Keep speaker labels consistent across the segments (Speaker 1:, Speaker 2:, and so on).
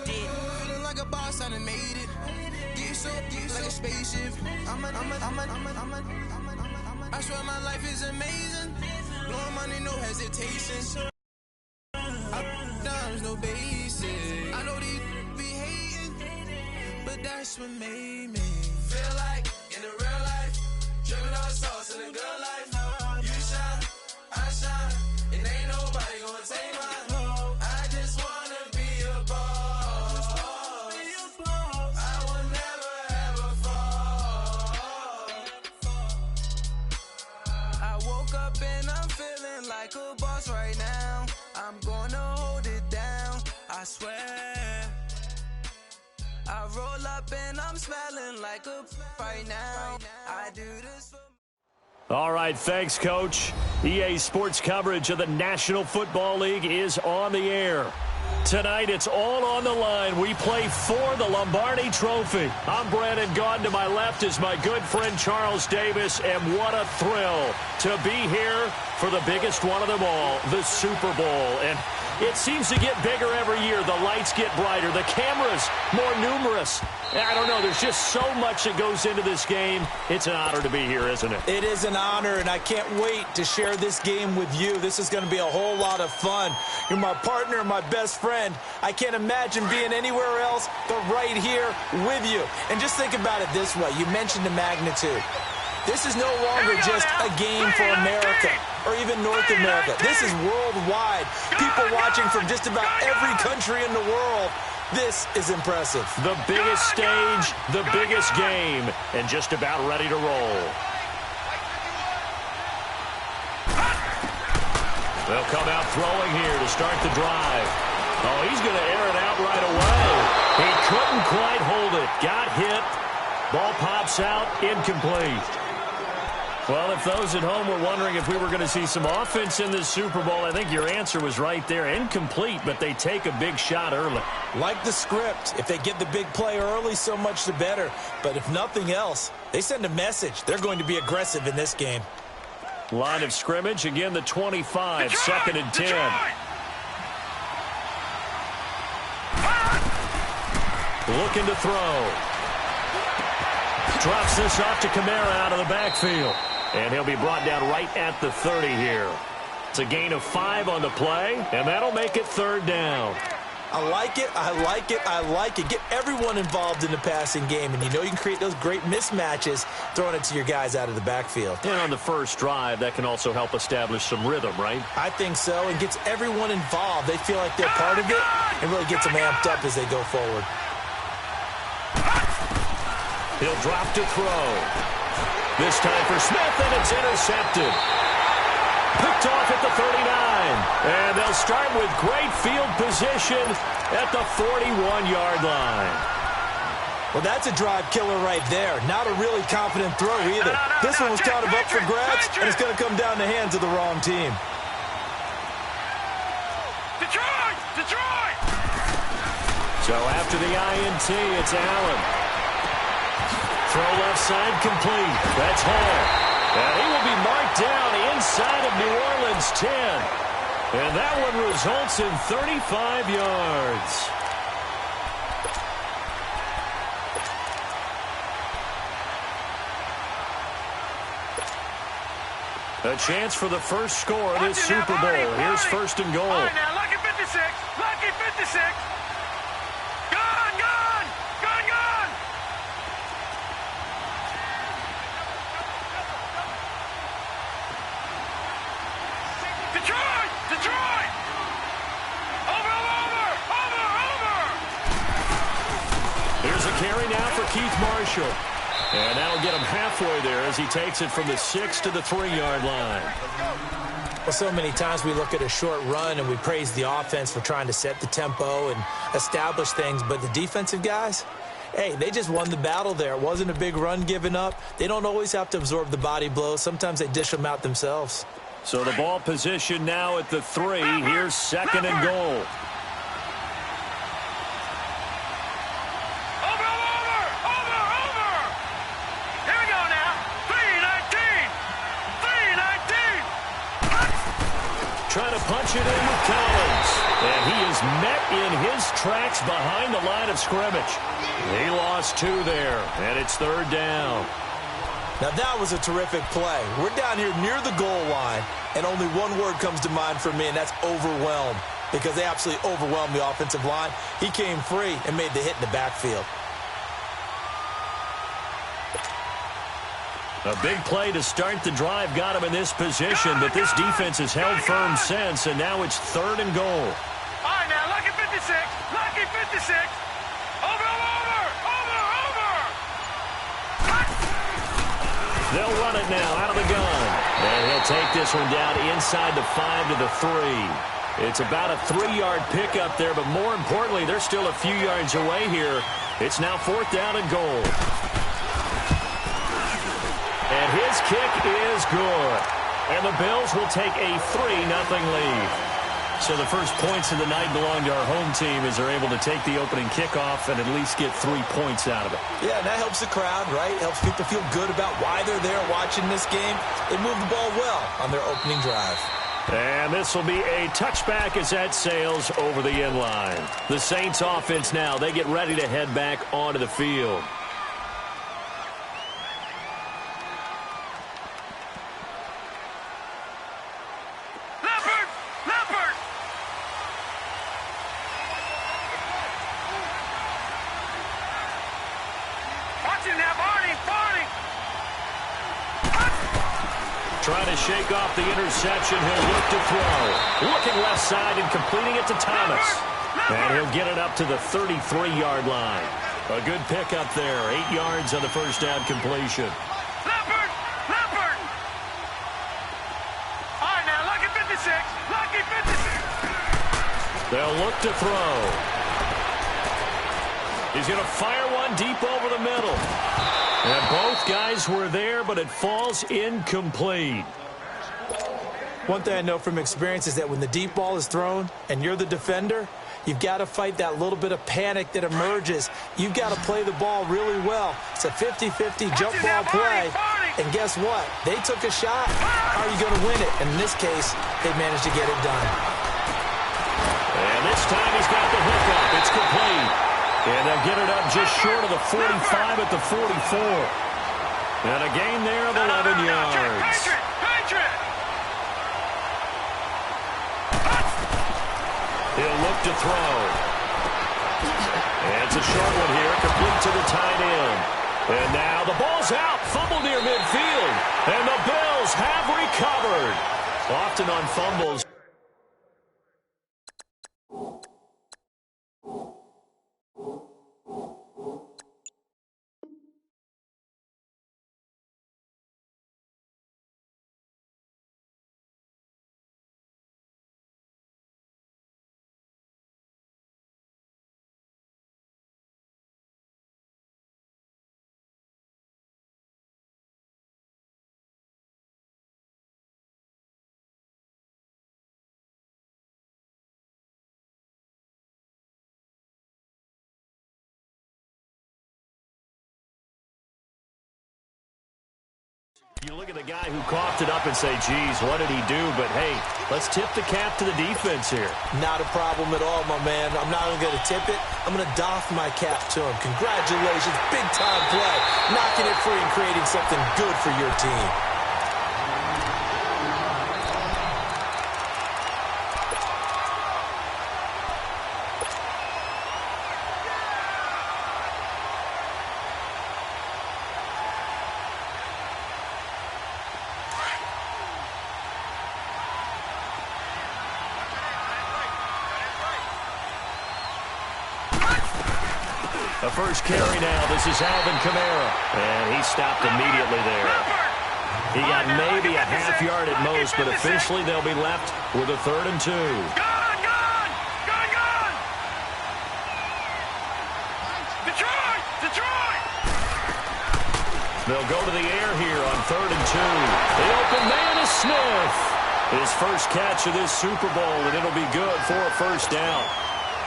Speaker 1: Feeling like a boss, I done made it. Get so like a spaceship. I swear my life is amazing. Blowing money, no hesitation. There's no basic. I know these be hating, but that's what made me feel like in the real life. Dripping all sauce in the good life. You shine, I shine, and ain't nobody gonna take mine. I just wanna be a boss. I will never ever fall. I woke up and I'm feeling like a boss right now. I'm gonna hold it down, I swear. I roll up and I'm smelling like a right now. I do this for...
Speaker 2: All right, thanks, Coach. EA Sports coverage of the National Football League is on the air. Tonight, it's all on the line. We play for the Lombardi Trophy. I'm Brandon Gaudin. To my left is my good friend Charles Davis, and what a thrill to be here for the biggest one of them all, the Super Bowl. And it seems to get bigger every year. The lights get brighter. The cameras more numerous. I don't know. There's just so much that goes into this game. It's an honor to be here, isn't it?
Speaker 3: It is an honor, and I can't wait to share this game with you. This is going to be a whole lot of fun. You're my partner, my best friend. I can't imagine being anywhere else but right here with you. And just think about it this way. You mentioned the magnitude. This is no longer just a game for America or even North America. This is worldwide. People watching from just about every country in the world. This is impressive.
Speaker 2: The biggest stage, the biggest game, and just about ready to roll. They'll come out throwing here to start the drive. Oh, he's going to air it out right away. He couldn't quite hold it. Got hit. Ball pops out, incomplete. Well, if those at home were wondering if we were going to see some offense in this Super Bowl, I think your answer was right there. Incomplete, but they take a big shot early.
Speaker 3: Like the script. If they get the big play early, so much the better. But if nothing else, they send a message. They're going to be aggressive in this game.
Speaker 2: Line of scrimmage, again the 25, second and 10. Looking to throw. Drops this off to Kamara out of the backfield. And he'll be brought down right at the 30 here. It's a gain of 5 on the play, and that'll make it third down.
Speaker 3: I like it, I like it, I like it. Get everyone involved in the passing game, and you know you can create those great mismatches throwing it to your guys out of the backfield.
Speaker 2: And on the first drive, that can also help establish some rhythm, right?
Speaker 3: I think so, and gets everyone involved. They feel like they're part of it, and really gets them amped up as they go forward.
Speaker 2: He'll drop to throw. This time for Smith, and it's intercepted. Picked off at the 39. And they'll start with great field position at the 41-yard line.
Speaker 3: Well, that's a drive killer right there. Not a really confident throw either. This one was kind of up for grabs, and it's going to come down the hands of the wrong team.
Speaker 4: Detroit! Detroit!
Speaker 2: So after the INT, it's Allen. Throw left side complete. That's Hall. And he will be marked down inside of New Orleans 10. And that one results in 35 yards. A chance for the first score of this Super Bowl. Here's first and goal.
Speaker 4: All right, now, lucky 56. Lucky 56. Gone, gone, gone, gone. Detroit, Detroit. Over, over, over, over.
Speaker 2: Here's a carry now for Keith Marshall. And that'll get him halfway there as he takes it from the 6 to the 3-yard line.
Speaker 3: Well, so many times we look at a short run and we praise the offense for trying to set the tempo and establish things, but the defensive guys, hey, they just won the battle there. It wasn't a big run given up. They don't always have to absorb the body blows. Sometimes they dish them out themselves.
Speaker 2: So the ball position now at the 3. Here's second and goal. trying to punch it in with Collins. And he is met in his tracks behind the line of scrimmage. He lost 2 there, and it's 3rd down.
Speaker 3: Now that was a terrific play. We're down here near the goal line, and only one word comes to mind for me, and that's overwhelmed, because they absolutely overwhelmed the offensive line. He came free and made the hit in the backfield.
Speaker 2: A big play to start the drive got him in this position, but this defense has held firm since, and now it's 3rd and goal.
Speaker 4: All right, now, lucky 56. Lucky 56. Over.
Speaker 2: They'll run it now out of the gun. And he'll take this one down inside the 5 to the 3. It's about a 3-yard pickup there, but more importantly, they're still a few yards away here. It's now 4th down and goal. And his kick is good. And the Bills will take a 3-0 lead. So the first points of the night belong to our home team as they're able to take the opening kickoff and at least get 3 points out of it.
Speaker 3: Yeah, and that helps the crowd, right? Helps people feel good about why they're there watching this game. They moved the ball well on their opening drive.
Speaker 2: And this will be a touchback as that sails over the end line. The Saints offense now, they get ready to head back onto the field. Trying to shake off the interception. He'll look to throw. Looking left side and completing it to Thomas. And he'll get it up to the 33-yard line. A good pickup there. 8 yards on the first down completion.
Speaker 4: Leopard! All right, now, lucky 56. Lucky 56.
Speaker 2: They'll look to throw. He's going to fire one deep over the middle. And both guys were there, but it falls incomplete.
Speaker 3: One thing I know from experience is that when the deep ball is thrown and you're the defender, you've got to fight that little bit of panic that emerges. You've got to play the ball really well. It's a 50-50 jump ball play. And guess what? They took a shot. How are you going to win it? And in this case, they managed to get it done.
Speaker 2: And this time he's got the hook up. It's complete. And they'll get it up just short of the 45 at the 44. And a gain there of 11 yards. He'll look to throw. And it's a short one here, complete to the tight end. And now the ball's out, fumble near midfield. And the Bills have recovered. Often on fumbles. You look at the guy who coughed it up and say, geez, what did he do? But, hey, let's tip the cap to the defense here.
Speaker 3: Not a problem at all, my man. I'm not only going to tip it, I'm going to doff my cap to him. Congratulations, big-time play. Knocking it free and creating something good for your team.
Speaker 2: The first carry now. This is Alvin Kamara. And he stopped immediately there. He got maybe a half yard at most, but officially they'll be left with a 3rd and 2.
Speaker 4: Gone! Detroit!
Speaker 2: They'll go to the air here on 3rd and 2. The open man is Smith. His first catch of this Super Bowl, and it'll be good for a first down.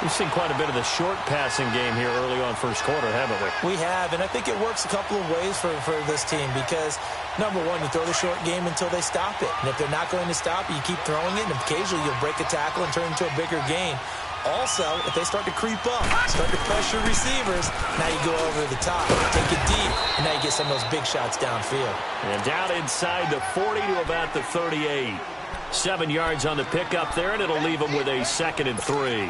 Speaker 2: We've seen quite a bit of the short passing game here early on first quarter, haven't we?
Speaker 3: We have, and I think it works a couple of ways for this team because, number one, you throw the short game until they stop it. And if they're not going to stop it, you keep throwing it, and occasionally you'll break a tackle and turn it into a bigger gain. Also, if they start to creep up, start to pressure receivers, now you go over the top, take it deep, and now you get some of those big shots downfield.
Speaker 2: And down inside the 40 to about the 38. 7 yards on the pickup there, and it'll leave them with a 2nd and 3.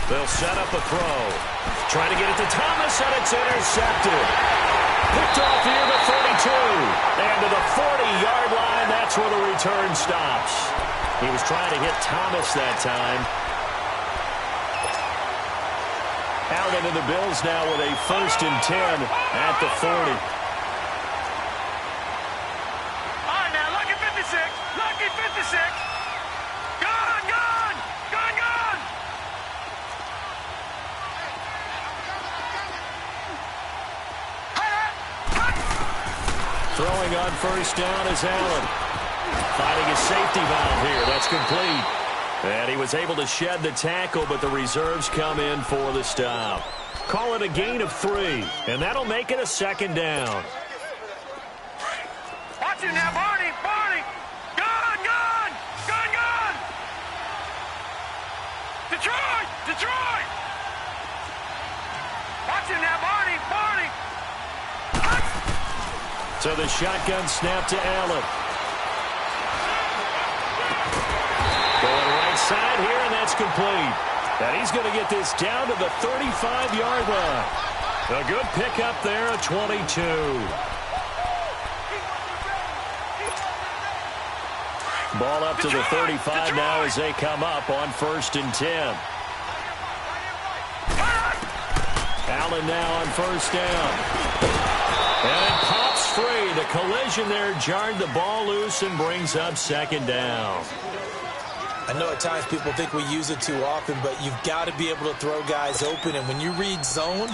Speaker 2: They'll set up a throw. Trying to get it to Thomas, and it's intercepted. Picked off near the 32. And to the 40-yard line, that's where the return stops. He was trying to hit Thomas that time. Allen and the Bills now with a 1st and 10 at the 40.
Speaker 4: All right, now, lucky 56. Lucky 56. Gone, gone. Gone, gone.
Speaker 2: Throwing on 1st down is Allen. Finding a safety valve here. That's complete. And he was able to shed the tackle, but the reserves come in for the stop. Call it a gain of 3, and that'll make it a 2nd down.
Speaker 4: Watch it now, Barney. Barney. Gone, gone. Gone, gone. Detroit. Detroit. Watch it now, Barney. Barney.
Speaker 2: So the shotgun snap to Allen. Going right side here, and that's complete. And he's going to get this down to the 35-yard line. A good pickup there, a 22. Ball up to the 35 now as they come up on 1st and 10. Allen now on 1st down. And it pops free. The collision there jarred the ball loose and brings up 2nd down.
Speaker 3: I know at times people think we use it too often, but you've got to be able to throw guys open. And when you read zone,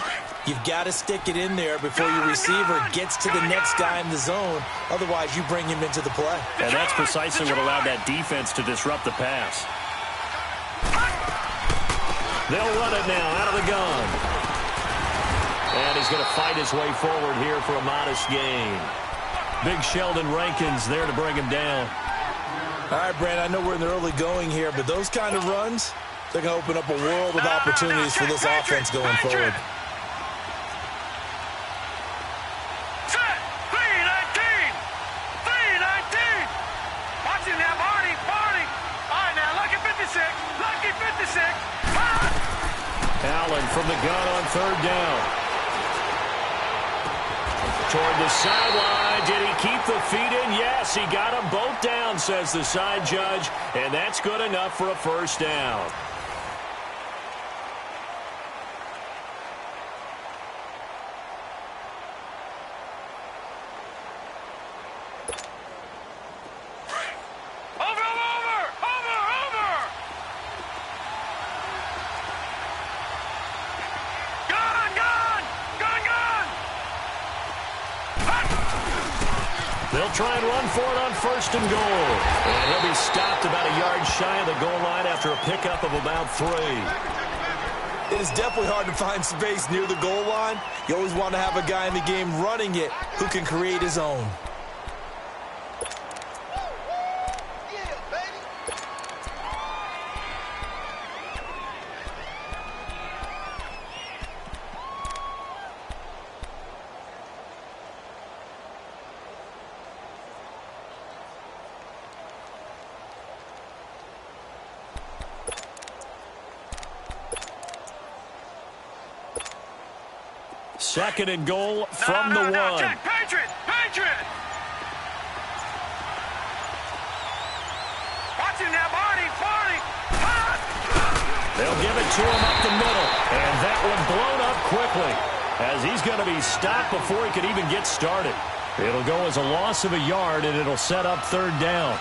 Speaker 3: you've got to stick it in there before your receiver gets to the next guy in the zone. Otherwise, you bring him into the play.
Speaker 2: And that's precisely what allowed that defense to disrupt the pass. They'll run it now out of the gun. And he's going to fight his way forward here for a modest gain. Big Sheldon Rankins there to bring him down.
Speaker 3: All right, Brandon, I know we're in the early going here, but those kind of runs, they're going to open up a world of opportunities for this offense going forward.
Speaker 4: Set. 3-19. 3-19. Watch it now, Barney. Barney. All right, now, lucky 56. Lucky 56.
Speaker 2: Allen from the gun on 3rd down. Toward the sideline. Did he keep the feet in? Yes, he got them both down, says the side judge. And that's good enough for a 1st down. They'll try and run for it on 1st and goal. And he'll be stopped about a yard shy of the goal line after a pickup of about 3.
Speaker 3: It is definitely hard to find space near the goal line. You always want to have a guy in the game running it who can create his own.
Speaker 2: Second and goal from the 1.
Speaker 4: Check. Patriot! Patriot! Watch it now, Barney! Barney!
Speaker 2: They'll give it to him up the middle. And that one blown up quickly as he's going to be stopped before he could even get started. It'll go as a loss of a yard, and it'll set up 3rd down.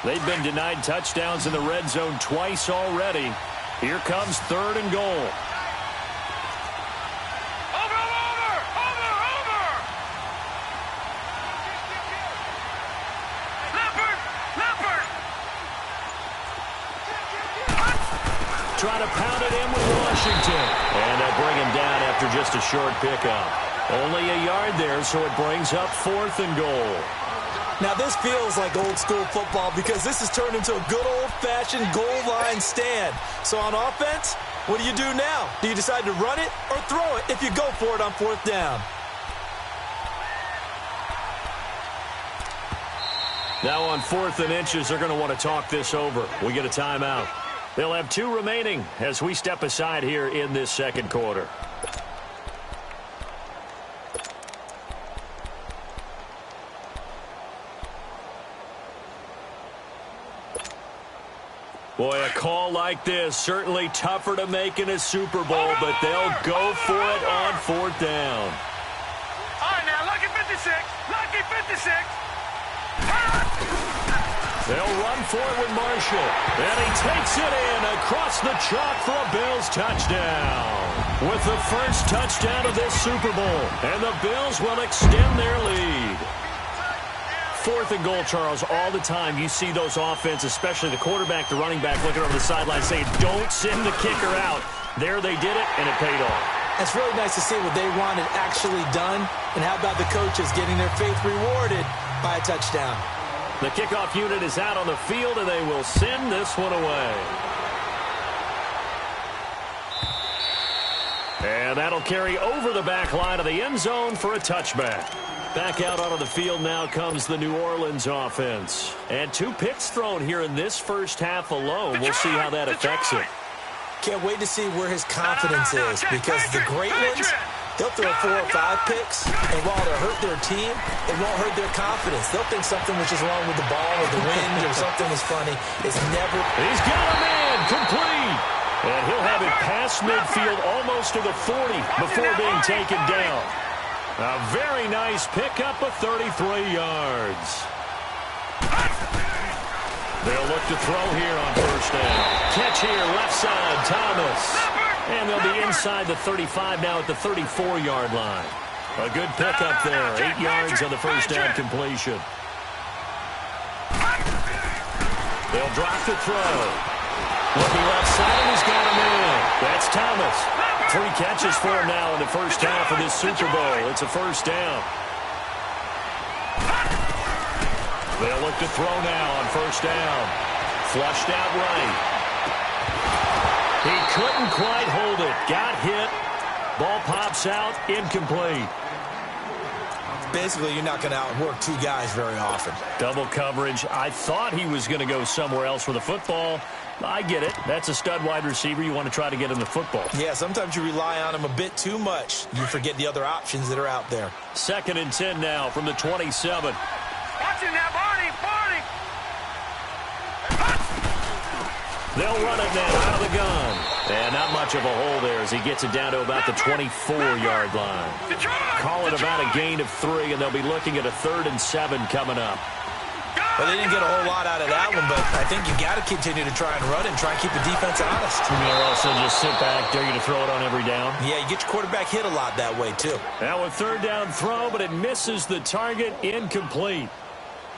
Speaker 2: They've been denied touchdowns in the red zone twice already. Here comes 3rd and goal. Trying to pound it in with Washington. And they'll bring him down after just a short pickup. Only a yard there, so it brings up 4th and goal.
Speaker 3: Now, this feels like old-school football because this has turned into a good old-fashioned goal line stand. So on offense, what do you do now? Do you decide to run it or throw it if you go for it on 4th down?
Speaker 2: Now on 4th and inches, they're going to want to talk this over. We get a timeout. They'll have 2 remaining as we step aside here in this second quarter. Boy, a call like this, certainly tougher to make in a Super Bowl, but they'll go for it on 4th down.
Speaker 4: All right, now, lucky 56. Lucky 56.
Speaker 2: They'll run for it with Marshall. And he takes it in across the chalk for a Bills touchdown. With the first touchdown of this Super Bowl. And the Bills will extend their lead. 4th and goal, Charles, all the time you see those offenses, especially the quarterback, the running back, looking over the sideline saying, don't send the kicker out. There they did it, and it paid off.
Speaker 3: It's really nice to see what they wanted actually done. And how about the coaches getting their faith rewarded by a touchdown?
Speaker 2: The kickoff unit is out on the field, and they will send this one away. And that'll carry over the back line of the end zone for a touchback. Back out onto the field now comes the New Orleans offense. And 2 picks thrown here in this first half alone. We'll see how that affects it.
Speaker 3: Can't wait to see where his confidence is, because the great ones, they'll throw 4 or 5 picks, and while it'll hurt their team, it won't hurt their confidence. They'll think something which is wrong with the ball or the wind or something is funny. It's never...
Speaker 2: He's got a man complete. And he'll have it past midfield almost to the 40 before being taken down. A very nice pickup of 33 yards. They'll look to throw here on 1st down. Catch here, left side, Thomas. And they'll be inside the 35 now at the 34-yard line. A good pickup there, 8 yards on the 1st down completion. They'll drop to throw. Looking left side, and he's got him in. That's Thomas. 3 catches for him now in the first half of this Super Bowl. It's a 1st down. They'll look to throw now on 1st down. Flushed out right. He couldn't quite hold it. Got hit. Ball pops out. Incomplete.
Speaker 3: Basically, you're not going to outwork 2 guys very often.
Speaker 2: Double coverage. I thought he was going to go somewhere else with the football. I get it. That's a stud wide receiver. You want to try to get him the football.
Speaker 3: Yeah, sometimes you rely on him a bit too much. You forget the other options that are out there.
Speaker 2: 2nd and 10 now from the 27.
Speaker 4: Watching that Barney.
Speaker 2: They'll run it now out of the gun. And not much of a hole there as he gets it down to about the 24-yard line. Call it about a gain of 3, and they'll be looking at a 3rd and 7 coming up.
Speaker 3: Well, they didn't get a whole lot out of that one, but I think you got to continue to try and run and try and keep the defense honest.
Speaker 2: Or also just sit back, dare you to throw it on every down.
Speaker 3: Yeah, you get your quarterback hit a lot that way, too.
Speaker 2: Now a 3rd down throw, but it misses the target, incomplete.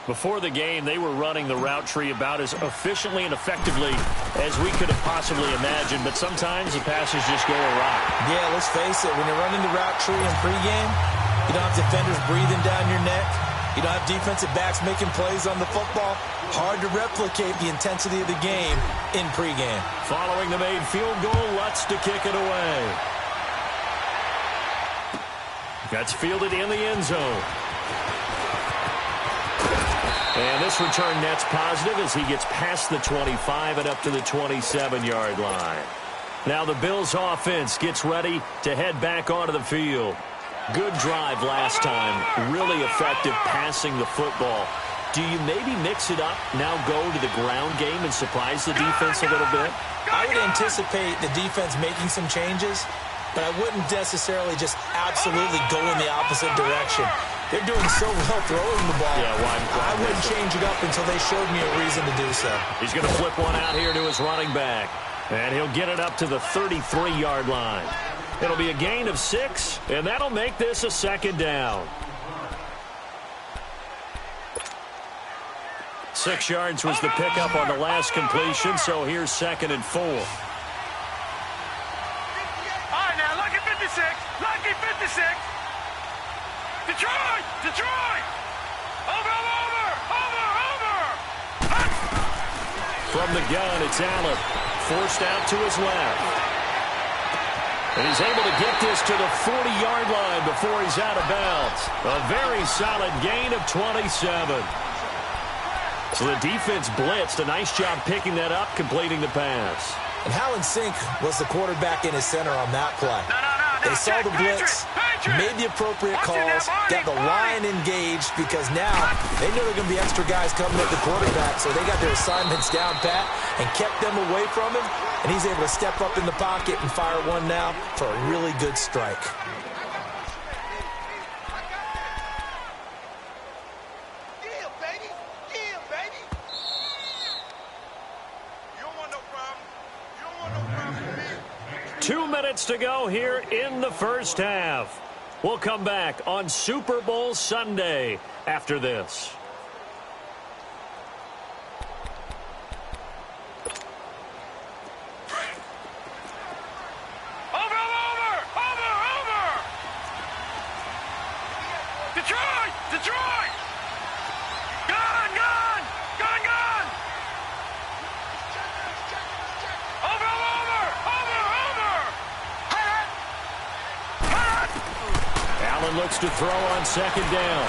Speaker 2: Before the game, they were running the route tree about as efficiently and effectively as we could have possibly imagined, but sometimes the passes just go awry.
Speaker 3: Yeah, let's face it, when you're running the route tree in pregame, you don't have defenders breathing down your neck. You don't have defensive backs making plays on the football. Hard to replicate the intensity of the game in pregame.
Speaker 2: Following the made field goal, Lutz to kick it away. That's fielded in the end zone. And this return net's positive as he gets past the 25 and up to the 27-yard line. Now the Bills offense gets ready to head back onto the field. Good drive last time. Really effective passing the football. Do you maybe mix it up, now go to the ground game and surprise the defense a little bit?
Speaker 3: I would anticipate the defense making some changes, but I wouldn't necessarily just absolutely go in the opposite direction. They're doing so well throwing the ball.
Speaker 2: Yeah, why
Speaker 3: I wouldn't change it up until they showed me a reason to do so.
Speaker 2: He's going to flip one out here to his running back. And he'll get it up to the 33-yard line. It'll be a gain of 6, and that'll make this a second down. 6 yards was the pickup on the last completion, so here's 2nd and 4.
Speaker 4: All right, now, lucky 56. Lucky 56. Detroit! Detroit! Over!
Speaker 2: From the gun, it's Allen. Forced out to his left. And he's able to get this to the 40-yard line before he's out of bounds. A very solid gain of 27. So the defense blitzed. A nice job picking that up, completing the pass.
Speaker 3: And how in sync was the quarterback in his center on that play? They saw the blitz, made the appropriate calls, got the line engaged because now they know there are going to be extra guys coming at the quarterback, so they got their assignments down pat and kept them away from him, and he's able to step up in the pocket and fire one now for a really good strike.
Speaker 4: Yeah, baby.
Speaker 2: 2 minutes to go here in the first half. We'll come back on Super Bowl Sunday after this.
Speaker 4: Over! Detroit! Gun! Over!
Speaker 2: Allen looks to throw on 2nd down.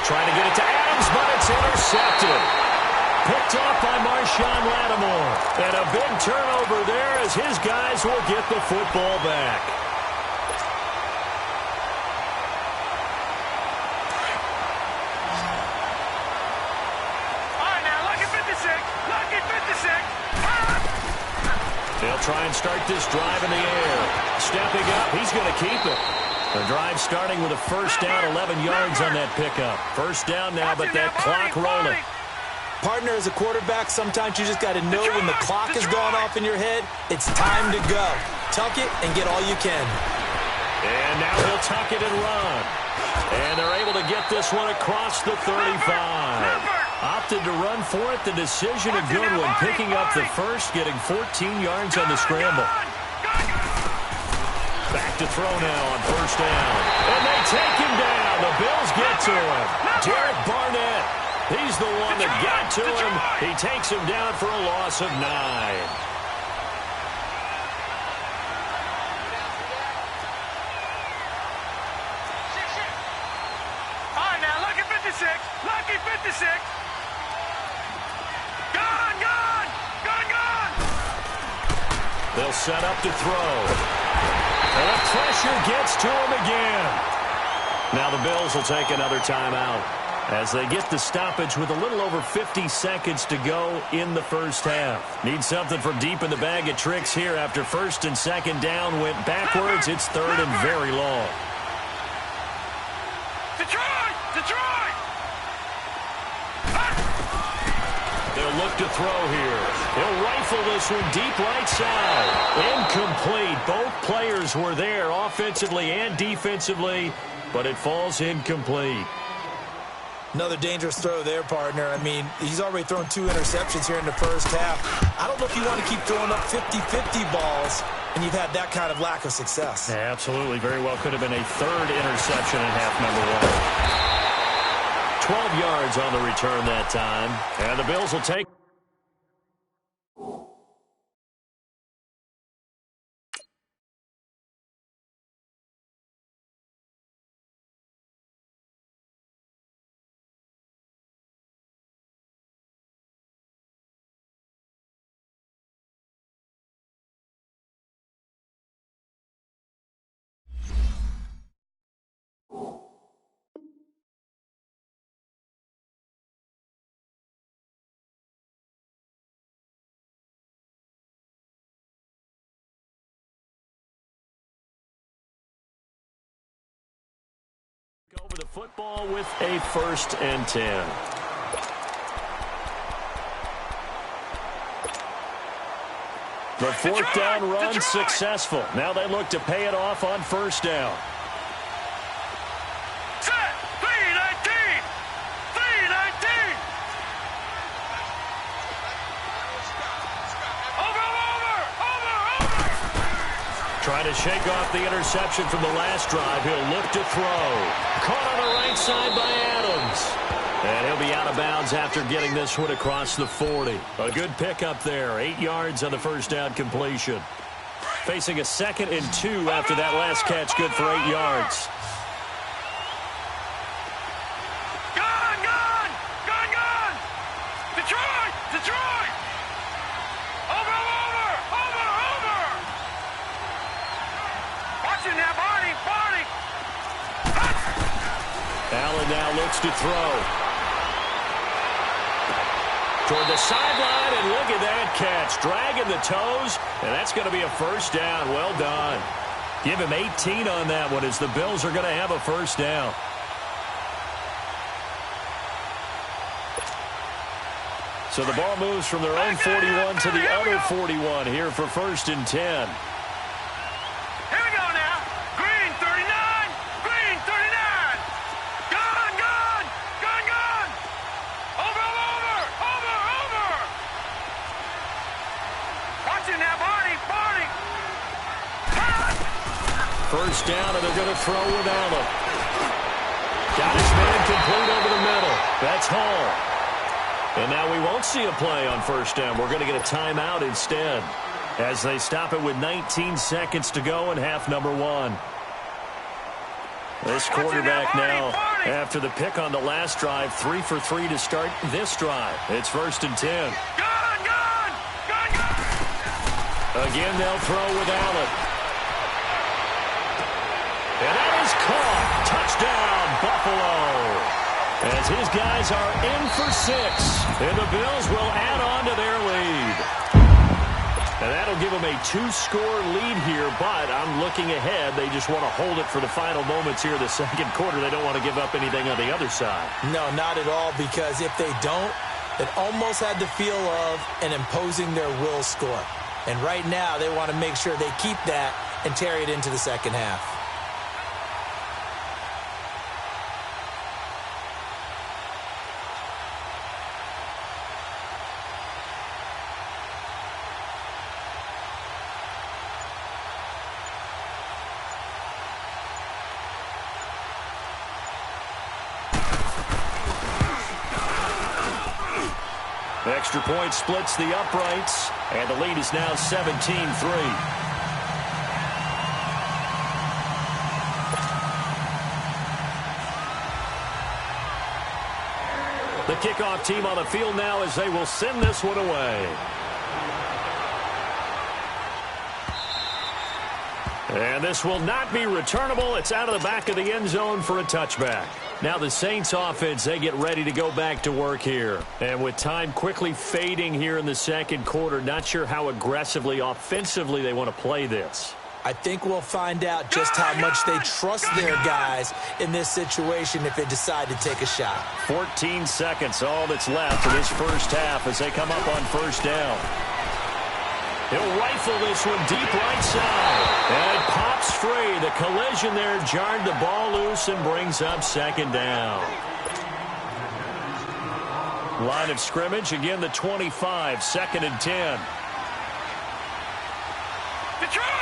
Speaker 2: Trying to get it to Adams, but it's intercepted. Picked off by Marshawn Lattimore. And a big turnover there as his guys will get the football back.
Speaker 4: All right, now, lucky 56.
Speaker 2: They'll try and start this drive in the air. Stepping up, he's going to keep it. The drive starting with a first down, 11 yards on that pickup. First down now, but that clock rolling.
Speaker 3: Partner, as a quarterback, sometimes you just got to know when the clock has gone off in your head, it's time to go. Tuck it and get all you can.
Speaker 2: And now he'll tuck it and run. And they're able to get this one across the 35. Opted to run for it. The decision a good one. Picking up the first, getting 14 yards on the scramble. Back to throw now on first down. And they take him down. The Bills get to him. Derek Barnett. He's the one that got to him. He takes him down for a loss of 9.
Speaker 4: All right, now, lucky 56. Gun!
Speaker 2: They'll set up to throw. And the pressure gets to him again. Now the Bills will take another timeout as they get the stoppage with a little over 50 seconds to go in the first half. Need something from deep in the bag of tricks here after 1st and 2nd down went backwards. It's 3rd and very long.
Speaker 4: Detroit!
Speaker 2: They'll look to throw here. He'll rifle this one deep right side. Incomplete. Both players were there offensively and defensively, but it falls incomplete.
Speaker 3: Another dangerous throw there, partner. I mean, he's already thrown 2 interceptions here in the first half. I don't know if you want to keep throwing up 50-50 balls, and you've had that kind of lack of success.
Speaker 2: Yeah, absolutely. Very well could have been a 3rd interception in half number 1. 12 yards on the return that time. And the Bills will take the football with a 1st and 10. The 4th down run successful. Now they look to pay it off on 1st down.
Speaker 4: Set. 3-19. 3-19. Over.
Speaker 2: Trying to shake off the interception from the last drive. He'll look to throw. Caught on the right side by Adams. And he'll be out of bounds after getting this one across the 40. A good pickup there. 8 yards on the 1st down completion. Facing a 2nd and 2 after that last catch. Good for 8 yards.
Speaker 4: Gone. Detroit. Over. Watching that, Barney.
Speaker 2: Allen now looks to throw. Toward the sideline, and look at that catch. Dragging the toes, and that's going to be a 1st down. Well done. Give him 18 on that one as the Bills are going to have a 1st down. So the ball moves from their own 41 to the other 41 here for 1st and 10.
Speaker 4: Here we go now. Green 39. Gone. Over. Watching that, Barney.
Speaker 2: 1st down, and they're going to throw with Allen. Got his man complete over the middle. That's Hall. And now we won't see a play on 1st down. We're going to get a timeout instead as they stop it with 19 seconds to go in half number 1. This quarterback now, after the pick on the last drive, 3 for 3 to start this drive. It's 1st and 10.
Speaker 4: Gone.
Speaker 2: Again, they'll throw with Allen. And that is caught. Touchdown, Buffalo. As his guys are in for 6. And the Bills will add on to their lead. And that'll give them a 2-score lead here, but I'm looking ahead. They just want to hold it for the final moments here in the 2nd quarter. They don't want to give up anything on the other side.
Speaker 3: No, not at all, because if they don't, it almost had the feel of an imposing their will score. And right now, they want to make sure they keep that and carry it into the 2nd half.
Speaker 2: Extra point splits the uprights, and the lead is now 17-3. The kickoff team on the field now as they will send this one away. And this will not be returnable. It's out of the back of the end zone for a touchback. Now the Saints offense, they get ready to go back to work here. And with time quickly fading here in the 2nd quarter, not sure how aggressively, offensively they want to play this.
Speaker 3: I think we'll find out just how much they trust their guys in this situation if they decide to take a shot.
Speaker 2: 14 seconds, all that's left of this 1st half as they come up on 1st down. He'll rifle this one deep right side. And it pops free. The collision there jarred the ball loose and brings up 2nd down. Line of scrimmage, again the 25, 2nd and 10.
Speaker 4: Detroit!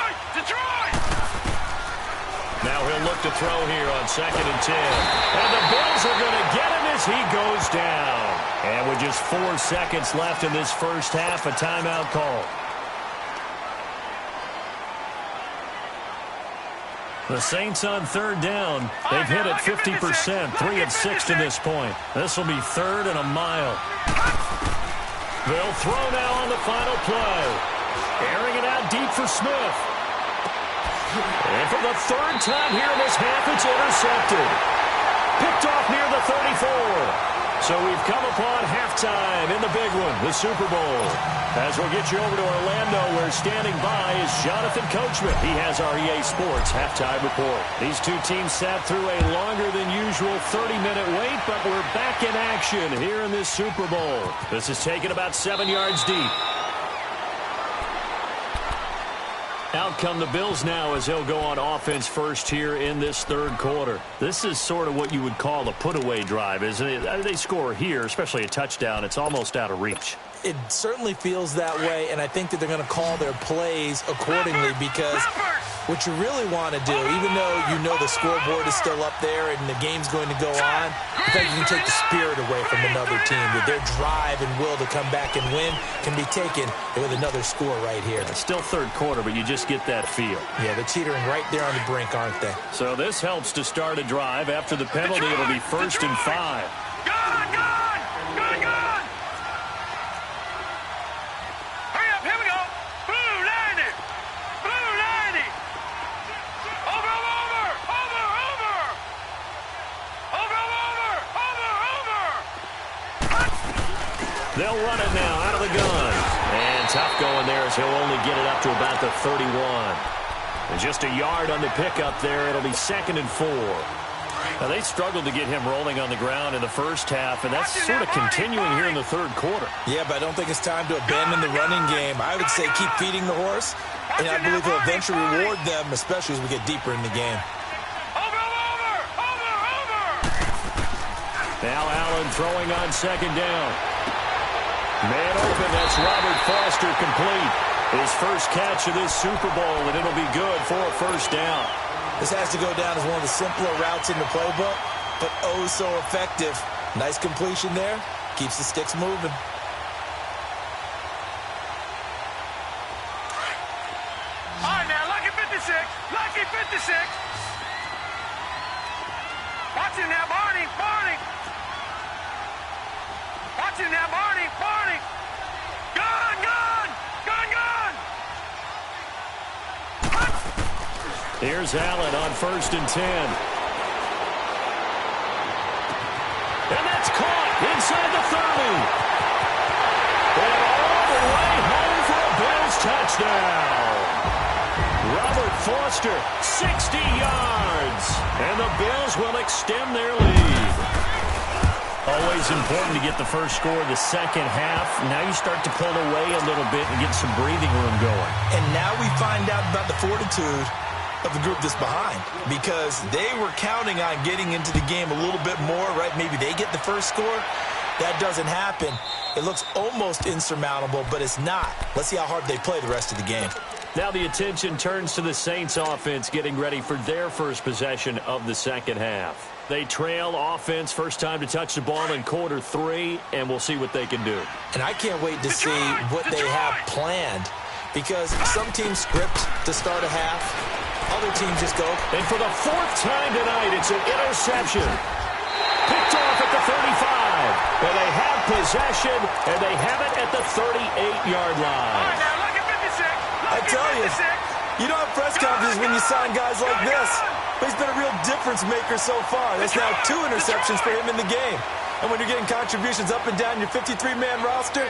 Speaker 2: Now he'll look to throw here on 2nd and 10. And the Bills are going to get him as he goes down. And with just 4 seconds left in this 1st half, a timeout call. The Saints on 3rd down. They've hit it 50%, 3 of 6 to this point. This will be 3rd and a mile. They'll throw now on the final play. Airing it out deep for Smith. And for the 3rd time here in this half, it's intercepted. Picked off near the 34. So we've come upon halftime in the big one, the Super Bowl. As we'll get you over to Orlando, where standing by is Jonathan Coachman. He has our EA Sports halftime report. These two teams sat through a longer than usual 30-minute wait, but we're back in action here in this Super Bowl. This is taken about 7 yards deep. Out come the Bills now as they'll go on offense first here in this third quarter. This is sort of what you would call a put-away drive, isn't it? They score here, especially a touchdown. It's almost out of reach.
Speaker 3: It certainly feels that way, and I think that they're going to call their plays accordingly because what you really want to do, even though you know the scoreboard is still up there and the game's going to go on, in fact, you can take the spirit away from another team, that their drive and will to come back and win can be taken with another score right here.
Speaker 2: It's still third quarter, but you just get that feel.
Speaker 3: Yeah, they're teetering right there on the brink, aren't they?
Speaker 2: So this helps to start a drive. After the penalty, it'll be 1st and 5. They'll run it now out of the gun. And tough going there as he'll only get it up to about the 31. And just a yard on the pickup there. It'll be 2nd and 4. Now, they struggled to get him rolling on the ground in the first half, and that's sort of continuing here in the third quarter.
Speaker 3: Yeah, but I don't think it's time to abandon the running game. I would say keep feeding the horse, and I believe he'll eventually reward them, especially as we get deeper in the game.
Speaker 2: Now Allen throwing on 2nd down. Man open, that's Robert Foster complete. His first catch of this Super Bowl, and it'll be good for a 1st down.
Speaker 3: This has to go down as one of the simpler routes in the playbook, but oh so effective. Nice completion there. Keeps the sticks moving.
Speaker 4: All right, now, lucky 56. Lucky 56. Watching now, Barney. Watching now, Barney. Gun.
Speaker 2: Here's Allen on 1st and 10. And that's caught inside the 30. And all the way home for a Bills touchdown. Robert Foster, 60 yards. And the Bills will extend their lead. Always important to get the first score of the second half. Now you start to pull away a little bit and get some breathing room going.
Speaker 3: And now we find out about the fortitude of the group that's behind, because they were counting on getting into the game a little bit more, right? Maybe they get the first score. That doesn't happen. It looks almost insurmountable, but it's not. Let's see how hard they play the rest of the game.
Speaker 2: Now the attention turns to the Saints offense getting ready for their first possession of the second half. They trail offense, first time to touch the ball in quarter 3, and we'll see what they can do.
Speaker 3: And I can't wait to see what they have planned, because some teams script to start a half, other teams just go.
Speaker 2: And for the 4th time tonight, it's an interception. Picked off at the 35. And they have possession, and they have it at the 38-yard line.
Speaker 3: I tell you don't have press conferences when you sign guys like this. But he's been a real difference maker so far. That's now 2 interceptions for him in the game. And when you're getting contributions up and down your 53-man roster,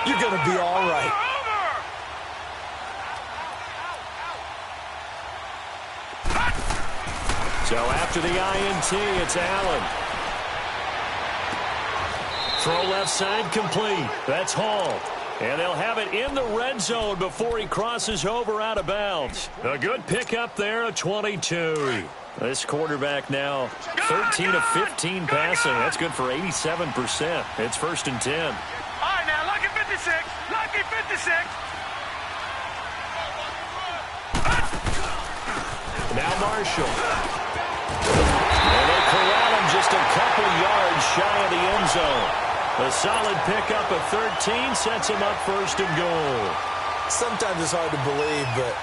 Speaker 3: you're going to be all right.
Speaker 2: So after the INT, it's Allen. Throw left side complete. That's Hall. And they'll have it in the red zone before he crosses over out of bounds. A good pickup there, a 22. This quarterback now 13 of 15 passing. That's good for 87%. It's 1st and 10.
Speaker 4: All right, now, lucky 56. Lucky 56.
Speaker 2: Now Marshall. And they corral him just a couple yards shy of the end zone. A solid pickup of 13 sets him up 1st and goal.
Speaker 3: Sometimes it's hard to believe, but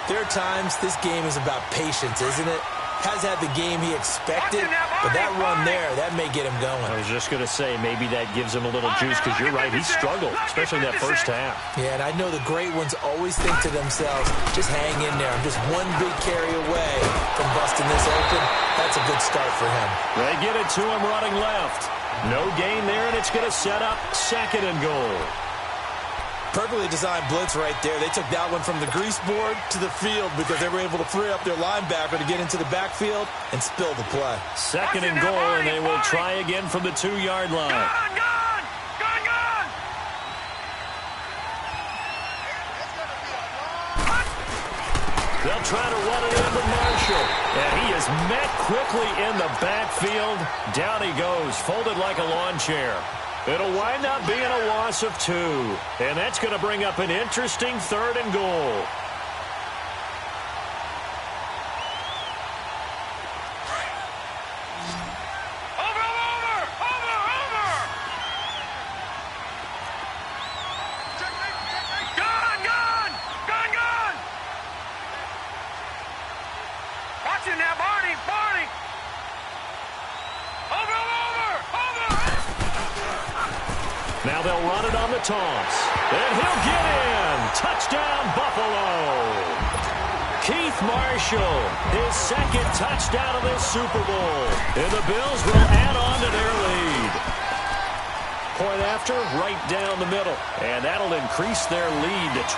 Speaker 3: there are times this game is about patience, isn't it? Has had the game he expected, but that run there, that may get him going.
Speaker 2: I was just going to say, maybe that gives him a little juice, because you're right, he struggled, especially in that first half.
Speaker 3: Yeah, and I know the great ones always think to themselves, just hang in there. I'm just one big carry away from busting this open. That's a good start for him.
Speaker 2: They get it to him running left. No gain there, and it's going to set up 2nd and goal.
Speaker 3: Perfectly designed blitz right there. They took that one from the grease board to the field because they were able to free up their linebacker to get into the backfield and spill the play.
Speaker 2: 2nd and goal, and they will try again from the 2-yard line.
Speaker 4: Gone!
Speaker 2: They'll try to run it in with Marshall. And he is met quickly in the backfield. Down he goes, folded like a lawn chair. It'll wind up being a loss of 2. And that's going to bring up an interesting 3rd and goal. Now they'll run it on the toss. And he'll get in. Touchdown, Buffalo. Keith Marshall, his 2nd touchdown of this Super Bowl. And the Bills will add on to their lead. Point after, right down the middle. And that'll increase their lead to